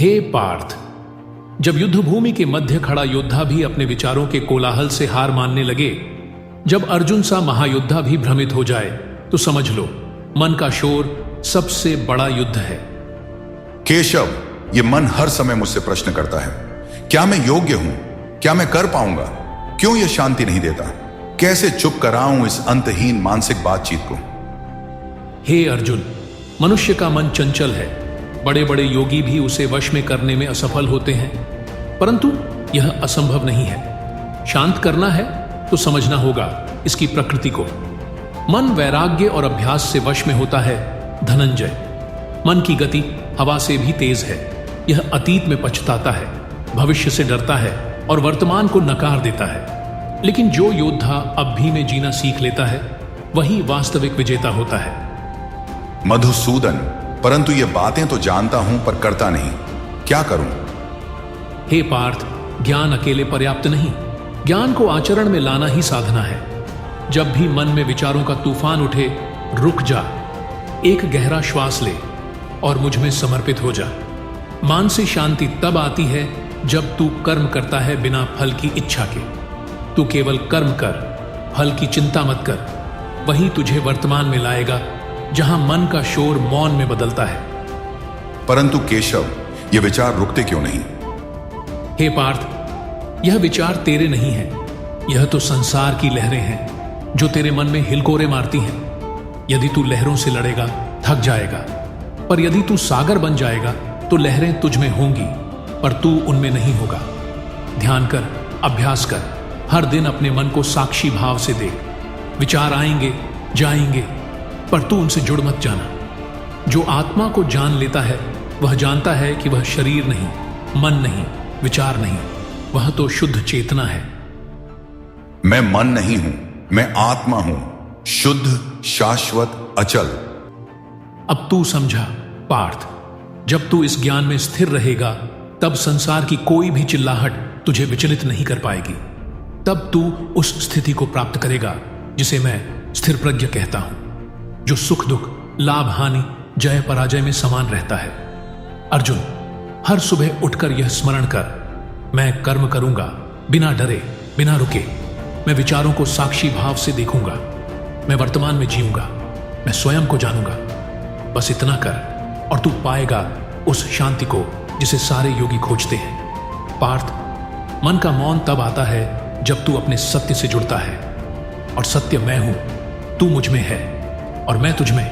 हे पार्थ, जब युद्ध भूमि के मध्य खड़ा योद्धा भी अपने विचारों के कोलाहल से हार मानने लगे, जब अर्जुन सा महायोद्धा भी भ्रमित हो जाए, तो समझ लो मन का शोर सबसे बड़ा युद्ध है। केशव, ये मन हर समय मुझसे प्रश्न करता है, क्या मैं योग्य हूं? क्या मैं कर पाऊंगा? क्यों यह शांति नहीं देता? कैसे चुप कराऊं इस अंतहीन मानसिक बातचीत को? हे अर्जुन, मनुष्य का मन चंचल है। बड़े बड़े योगी भी उसे वश में करने में असफल होते हैं, परंतु यह असंभव नहीं है। शांत करना है तो समझना होगा इसकी प्रकृति को। मन वैराग्य और अभ्यास से वश में होता है। धनंजय, मन की गति हवा से भी तेज है। यह अतीत में पछताता है, भविष्य से डरता है और वर्तमान को नकार देता है। लेकिन जो योद्धा अब भी में जीना सीख लेता है, वही वास्तविक विजेता होता है। मधुसूदन, परंतु ये बातें तो जानता हूं पर करता नहीं, क्या करूं? हे पार्थ, ज्ञान अकेले पर्याप्त नहीं, ज्ञान को आचरण में लाना ही साधना है। जब भी मन में विचारों का तूफान उठे, रुक जा, एक गहरा श्वास ले और मुझ में समर्पित हो जा। मानसिक शांति तब आती है जब तू कर्म करता है बिना फल की इच्छा के। तू केवल कर्म कर, फल की चिंता मत कर। वही तुझे वर्तमान में लाएगा, जहां मन का शोर मौन में बदलता है। परंतु केशव, ये विचार रुकते क्यों नहीं? हे पार्थ, यह विचार तेरे नहीं है, यह तो संसार की लहरें हैं जो तेरे मन में हिलकोरे मारती हैं। यदि तू लहरों से लड़ेगा, थक जाएगा, पर यदि तू सागर बन जाएगा तो लहरें तुझ में होंगी, पर तू उनमें नहीं होगा। ध्यान कर, अभ्यास कर, हर दिन अपने मन को साक्षी भाव से देख। विचार आएंगे, जाएंगे, पर तू उनसे जुड़ मत जाना। जो आत्मा को जान लेता है, वह जानता है कि वह शरीर नहीं, मन नहीं, विचार नहीं, वह तो शुद्ध चेतना है। मैं मन नहीं हूं, मैं आत्मा हूं, शुद्ध, शाश्वत, अचल। अब तू समझा पार्थ, जब तू इस ज्ञान में स्थिर रहेगा, तब संसार की कोई भी चिल्लाहट तुझे विचलित नहीं कर पाएगी। तब तू उस स्थिति को प्राप्त करेगा जिसे मैं स्थिर प्रज्ञ कहता हूं, जो सुख दुख, लाभ हानि, जय पराजय में समान रहता है। अर्जुन, हर सुबह उठकर यह स्मरण कर, मैं कर्म करूंगा बिना डरे, बिना रुके। मैं विचारों को साक्षी भाव से देखूंगा, मैं वर्तमान में जीऊंगा, मैं स्वयं को जानूंगा। बस इतना कर और तू पाएगा उस शांति को जिसे सारे योगी खोजते हैं। पार्थ, मन का मौन तब आता है जब तू अपने सत्य से जुड़ता है, और सत्य मैं हूं, तू मुझ में है और मैं तुझ में।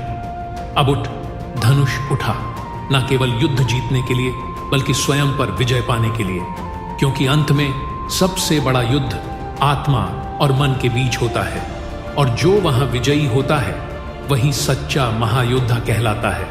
अब उठ, धनुष उठा, ना केवल युद्ध जीतने के लिए बल्कि स्वयं पर विजय पाने के लिए, क्योंकि अंत में सबसे बड़ा युद्ध आत्मा और मन के बीच होता है, और जो वहां विजयी होता है वही सच्चा महायोद्धा कहलाता है।